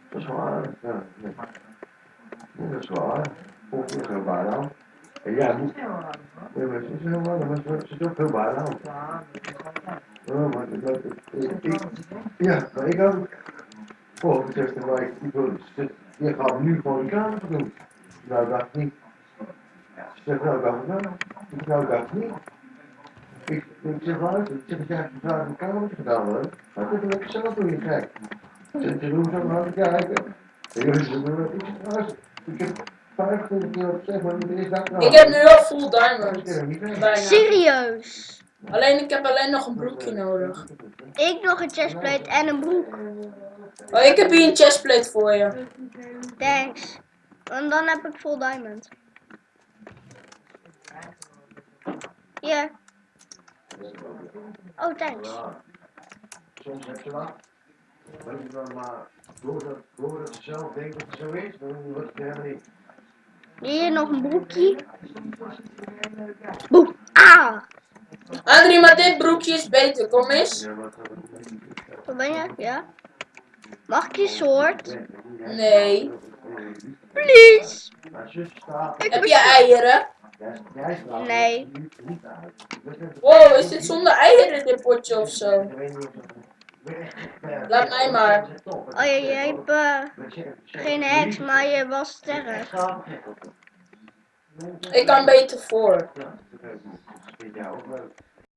Dat is waar, ja. Dat is waar. Volgens mij is heel waar dan. En ja, die... Ja, maar ze is heel waar, maar ze is ook heel waar dan. Oh, maar ja, maar ik ook. Volgens mij zegt hij, je gaat nu gewoon de kamer doen. Nou, dacht ik niet. Ze zegt, nou, dacht ik wel. Nou, dacht ik niet. Ik zeg, luister, ik zeg, als jij vandaag een kamertje gedaan wordt, dan kun je lekker zelf doen, je gek. Ze doen zo maar aan kijken. Ik zeg, luister, ik heb 25 keer op zeg maar, niet eens dat Ik heb nu al full diamond. Bijna. Serieus? Ik heb alleen nog een broekje nodig. Ik nog een chestplate en een broek. Oh, ik heb hier een chestplate voor je. Thanks. En dan heb ik full diamond. Hier. Oh, thanks. Soms heb je wat. Weet je wel, maar doordat ze zelf denkt dat het zo is, dan wordt het helemaal niet. Hier nog een broekje. Boem. Ah! Adrie, maar dit broekje is beter. Kom eens. Waar ben je? Ja? Mag ik je soort? Nee. Please. Heb je eieren? Nee. Wow, is dit zonder eieren dit potje of zo? Laat mij maar. Oh ja, jij hebt geen heks, maar je was sterren. Ik kan beter voor.